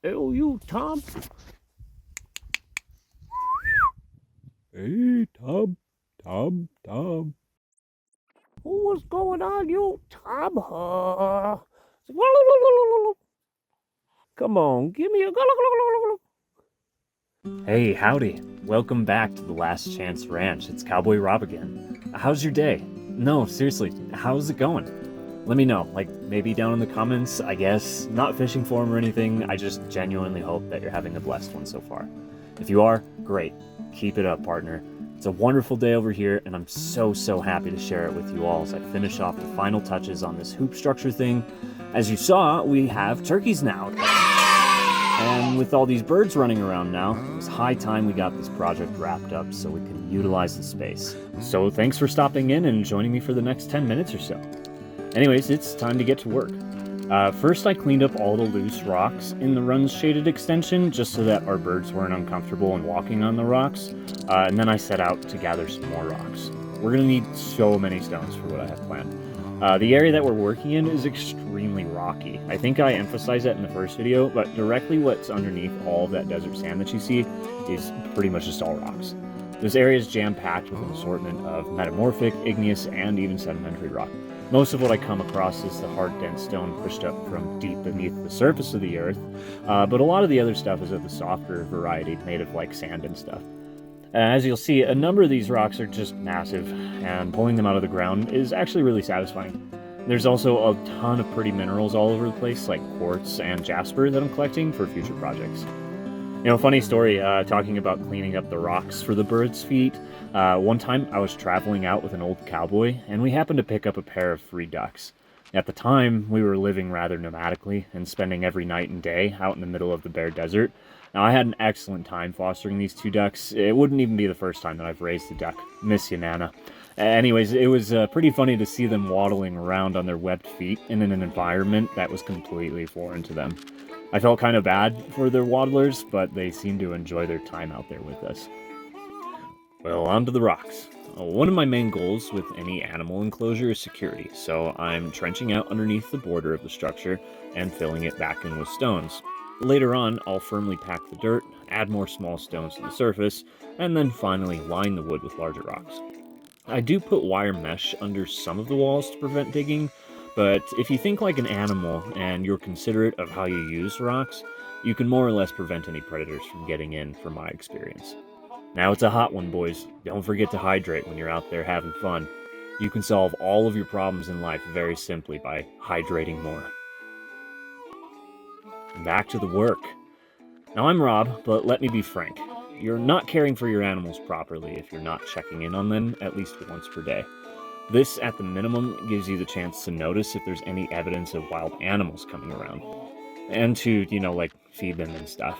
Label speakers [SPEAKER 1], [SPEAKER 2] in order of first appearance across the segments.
[SPEAKER 1] Oh, you, Tom. Hey, Tom. Tom. Oh, what's going on, you, Tom? Come on, give me a. Hey, howdy. Welcome back to the Last Chance Ranch. It's Cowboy Rob again. How's your day? No, seriously, how's it going? Let me know, like maybe down in the comments, I guess. Not fishing for them or anything, I just genuinely hope that you're having a blessed one so far. If you are, great. Keep it up, partner. It's a wonderful day over here, and I'm so happy to share it with you all as I finish off the final touches on this hoop structure thing. As you saw, we have turkeys now. And with all these birds running around now, it was high time we got this project wrapped up so we can utilize the space. So thanks for stopping in and joining me for the next 10 minutes or so. Anyways, it's time to get to work. First I cleaned up all the loose rocks in the run's shaded extension just so that our birds weren't uncomfortable in walking on the rocks, and then I set out to gather some more rocks. We're going to need so many stones for what I have planned. The area that we're working in is extremely rocky. I think I emphasized that in the first video, but directly what's underneath all of that desert sand that you see is pretty much just all rocks. This area is jam-packed with an assortment of metamorphic, igneous, and even sedimentary rock. Most of what I come across is the hard, dense stone pushed up from deep beneath the surface of the earth, but a lot of the other stuff is of the softer variety, made of like sand and stuff. As you'll see, a number of these rocks are just massive, and pulling them out of the ground is actually really satisfying. There's also a ton of pretty minerals all over the place, like quartz and jasper that I'm collecting for future projects. You know, funny story, talking about cleaning up the rocks for the birds' feet. One time I was traveling out with an old cowboy, and we happened to pick up a pair of free ducks. At the time, we were living rather nomadically and spending every night and day out in the middle of the bare desert. Now, I had an excellent time fostering these two ducks. It wouldn't even be the first time that I've raised a duck. Miss you, Nana. Anyways, it was pretty funny to see them waddling around on their webbed feet in an environment that was completely foreign to them. I felt kind of bad for their waddlers, but they seemed to enjoy their time out there with us. Well, onto the rocks. One of my main goals with any animal enclosure is security, so I'm trenching out underneath the border of the structure and filling it back in with stones. Later on, I'll firmly pack the dirt, add more small stones to the surface, and then finally line the wood with larger rocks. I do put wire mesh under some of the walls to prevent digging, but if you think like an animal and you're considerate of how you use rocks, you can more or less prevent any predators from getting in, from my experience. Now it's a hot one, boys. Don't forget to hydrate when you're out there having fun. You can solve all of your problems in life very simply by hydrating more. Back to the work. Now I'm Rob, but let me be frank. You're not caring for your animals properly if you're not checking in on them at least once per day. This, at the minimum, gives you the chance to notice if there's any evidence of wild animals coming around. And to, like feed them and stuff.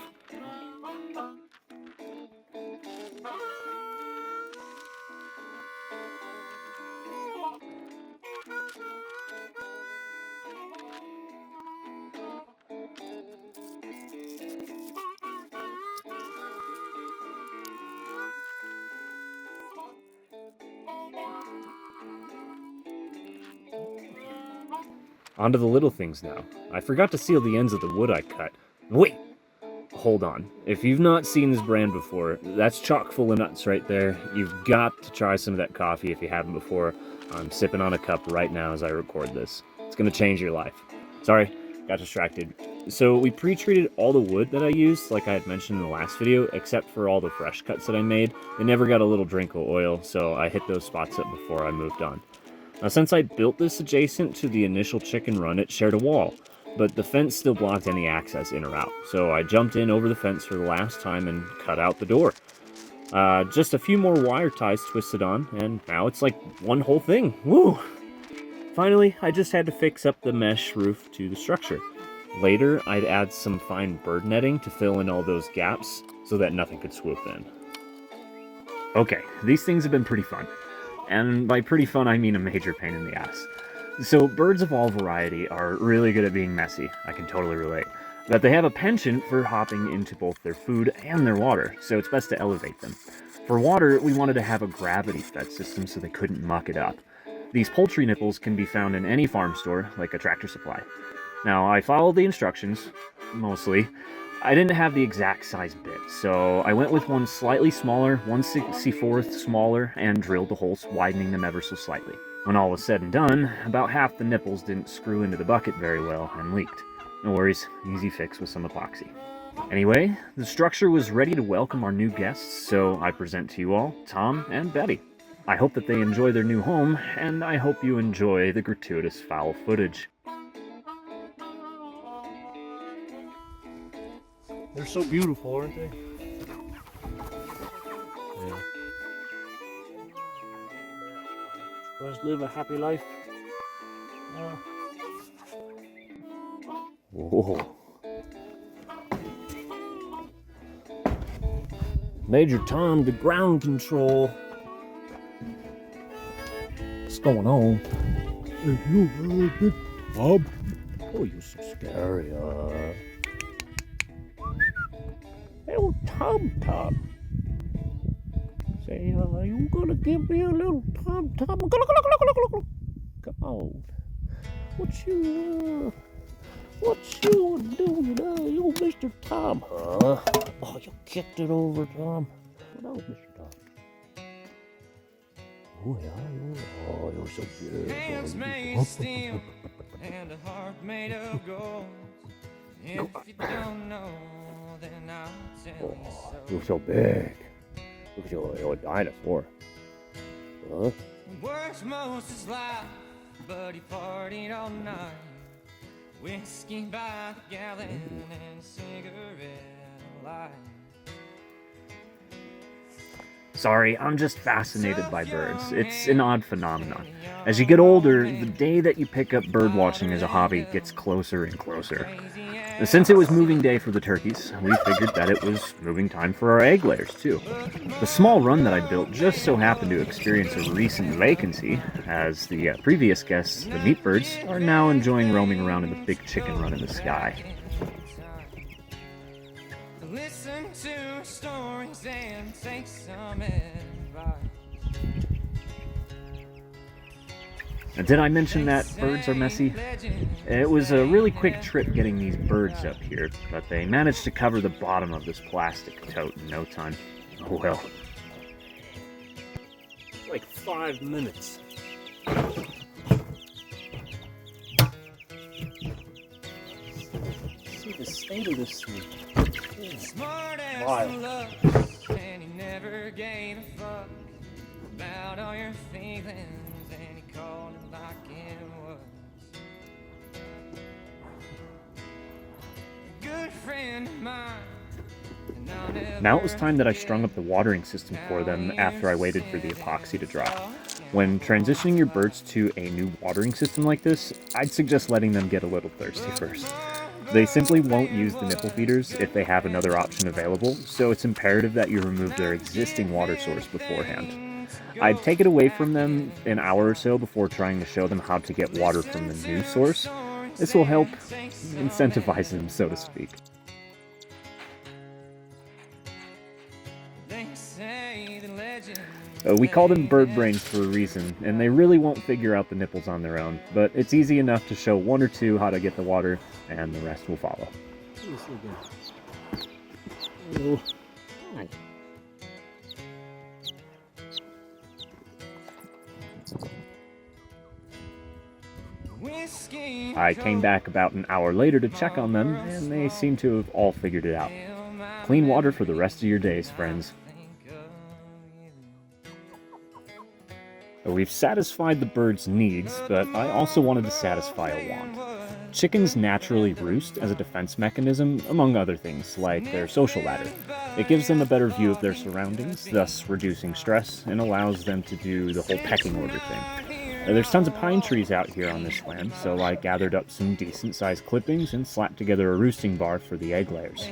[SPEAKER 1] On to the little things now. I forgot to seal the ends of the wood I cut. Wait! Hold on. If you've not seen this brand before, that's chock full of nuts right there. You've got to try some of that coffee if you haven't before. I'm sipping on a cup right now as I record this. It's gonna change your life. Sorry, got distracted. So we pre-treated all the wood that I used, like I had mentioned in the last video, except for all the fresh cuts that I made. They never got a little drink of oil, so I hit those spots up before I moved on. Now, since I built this adjacent to the initial chicken run, it shared a wall, but the fence still blocked any access in or out, so I jumped in over the fence for the last time and cut out the door. Just a few more wire ties twisted on, and now it's like one whole thing. Woo! Finally, I just had to fix up the mesh roof to the structure. Later, I'd add some fine bird netting to fill in all those gaps so that nothing could swoop in. Okay, these things have been pretty fun. And by pretty fun, I mean a major pain in the ass. So birds of all variety are really good at being messy, I can totally relate. But they have a penchant for hopping into both their food and their water, so it's best to elevate them. For water, we wanted to have a gravity-fed system so they couldn't muck it up. These poultry nipples can be found in any farm store, like a Tractor Supply. Now, I followed the instructions, mostly, I didn't have the exact size bit, so I went with one slightly smaller, 1/64th smaller, and drilled the holes, widening them ever so slightly. When all was said and done, about half the nipples didn't screw into the bucket very well and leaked. No worries, easy fix with some epoxy. Anyway, the structure was ready to welcome our new guests, so I present to you all Tom and Betty. I hope that they enjoy their new home, and I hope you enjoy the gratuitous foul footage.
[SPEAKER 2] They're so beautiful, aren't they? Yeah. Let's live a happy life.
[SPEAKER 1] Whoa.
[SPEAKER 2] Major Tom to ground control. What's going on? Hey, you big Bob. Oh, you're so scary. Hey, old Tom. Say, you gonna give me a little Tom? Come on. What you doing, you Mr. Tom, huh? Oh, you kicked it over, Tom. What else, Mr. Tom? Oh, yeah, oh, you're so good.
[SPEAKER 3] Hands made of steel and a heart made of gold. If you don't know, then I'll tell you so.
[SPEAKER 2] You're so big. Look at your dinosaur. Huh?
[SPEAKER 3] Works most his life, but he partied all night. Whiskey by the gallon and cigarette light.
[SPEAKER 1] Sorry, I'm just fascinated by birds. It's an odd phenomenon. As you get older, the day that you pick up bird watching as a hobby gets closer and closer. Since it was moving day for the turkeys, we figured that it was moving time for our egg layers too. The small run that I built just so happened to experience a recent vacancy, as the previous guests, the meat birds, are now enjoying roaming around in the big chicken run in the sky.
[SPEAKER 3] Listen to stories and take some advice.
[SPEAKER 1] Did I mention that birds are messy? It was a really quick trip getting these birds up here, but they managed to cover the bottom of this plastic tote in no time. Oh well.
[SPEAKER 2] Like 5 minutes. See the state of this thing.
[SPEAKER 3] Smart as
[SPEAKER 2] Wild.
[SPEAKER 3] love, and he never gave a fuck about all your feelings, and he called it like it was. Good friend of mine. And I'll never
[SPEAKER 1] Now it was time that I strung up the watering system for them after I waited for the epoxy to dry. When transitioning your birds to a new watering system like this, I'd suggest letting them get a little thirsty first. They simply won't use the nipple feeders if they have another option available, so it's imperative that you remove their existing water source beforehand. I'd take it away from them an hour or so before trying to show them how to get water from the new source. This will help incentivize them, so to speak.
[SPEAKER 3] They say the legend.
[SPEAKER 1] We call them bird brains for a reason, and they really won't figure out the nipples on their own, but it's easy enough to show one or two how to get the water, and the rest will follow.
[SPEAKER 2] Oh, hi.
[SPEAKER 3] Whiskey
[SPEAKER 1] I came back about an hour later to check on them, and they seem to have all figured it out. Clean water for the rest of your days, friends. We've satisfied the birds' needs, but I also wanted to satisfy a want. Chickens naturally roost as a defense mechanism, among other things, like their social ladder. It gives them a better view of their surroundings, thus reducing stress, and allows them to do the whole pecking order thing. There's tons of pine trees out here on this land, so I gathered up some decent-sized clippings and slapped together a roosting bar for the egg layers.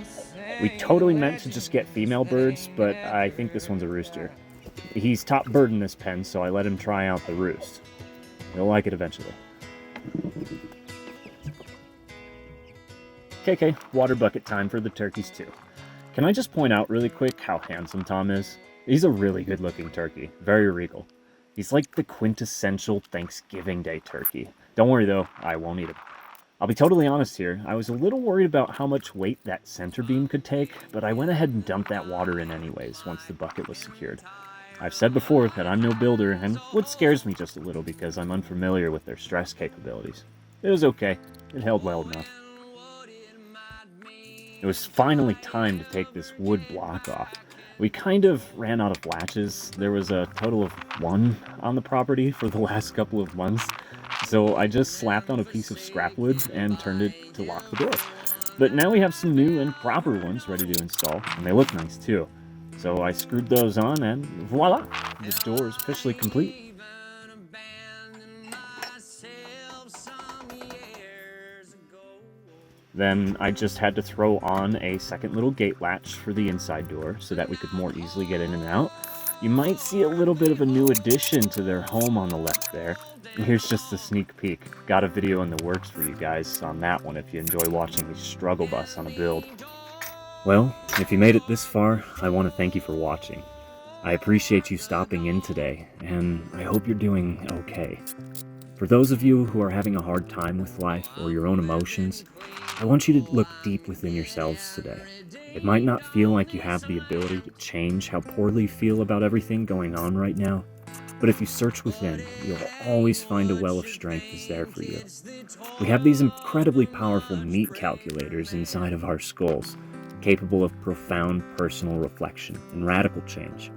[SPEAKER 1] We totally meant to just get female birds, but I think this one's a rooster. He's top bird in this pen, so I let him try out the roost. He'll like it eventually. KK, water bucket time for the turkeys too. Can I just point out really quick how handsome Tom is? He's a really good looking turkey, very regal. He's like the quintessential Thanksgiving Day turkey. Don't worry though, I won't eat him. I'll be totally honest here, I was a little worried about how much weight that center beam could take, but I went ahead and dumped that water in anyways once the bucket was secured. I've said before that I'm no builder, and wood scares me just a little because I'm unfamiliar with their stress capabilities. It was okay, it held well enough. It was finally time to take this wood block off. We kind of ran out of latches. There was a total of 1 on the property for the last couple of months, so I just slapped on a piece of scrap wood and turned it to lock the door. But now we have some new and proper ones ready to install, and they look nice too. So I screwed those on and voila! The door is officially complete. Then I just had to throw on a second little gate latch for the inside door so that we could more easily get in and out. You might see a little bit of a new addition to their home on the left there. And here's just a sneak peek. Got a video in the works for you guys on that one if you enjoy watching me struggle bus on a build. Well, if you made it this far, I want to thank you for watching. I appreciate you stopping in today, and I hope you're doing okay. For those of you who are having a hard time with life or your own emotions, I want you to look deep within yourselves today. It might not feel like you have the ability to change how poorly you feel about everything going on right now, but if you search within, you'll always find a well of strength is there for you. We have these incredibly powerful meat calculators inside of our skulls, capable of profound personal reflection and radical change.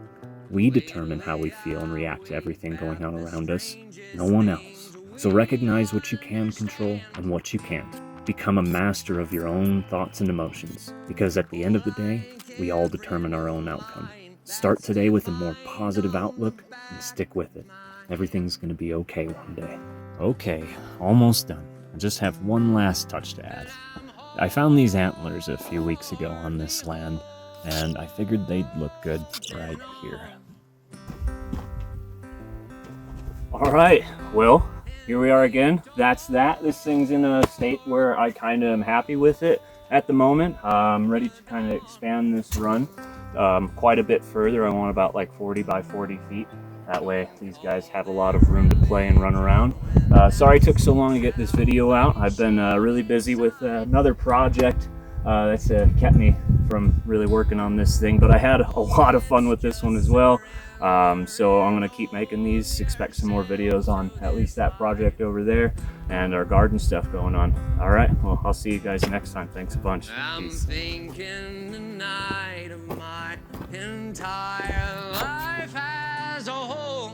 [SPEAKER 1] We determine how we feel and react to everything going on around us, no one else. So recognize what you can control and what you can't. Become a master of your own thoughts and emotions, because at the end of the day, we all determine our own outcome. Start today with a more positive outlook and stick with it. Everything's going to be okay one day. Okay, almost done. I just have one last touch to add. I found these antlers a few weeks ago on this land, and I figured they'd look good right here. Alright, well, here we are again. That's that. This thing's in a state where I kind of am happy with it at the moment. I'm ready to kind of expand this run quite a bit further. I want about like 40 by 40 feet. That way these guys have a lot of room to play and run around. Sorry it took so long to get this video out. I've been really busy with another project that's kept me from really working on this thing, but I had a lot of fun with this one as well. So I'm gonna keep making these. Expect some more videos on at least that project over there and our garden stuff going on. All right, well, I'll see you guys next time. Thanks a bunch.
[SPEAKER 3] I'm thinking tonight of my entire life as a whole.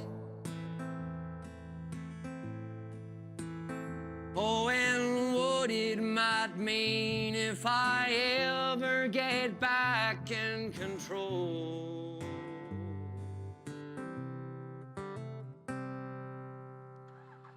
[SPEAKER 3] Oh, and what it might mean if I ever get back in control.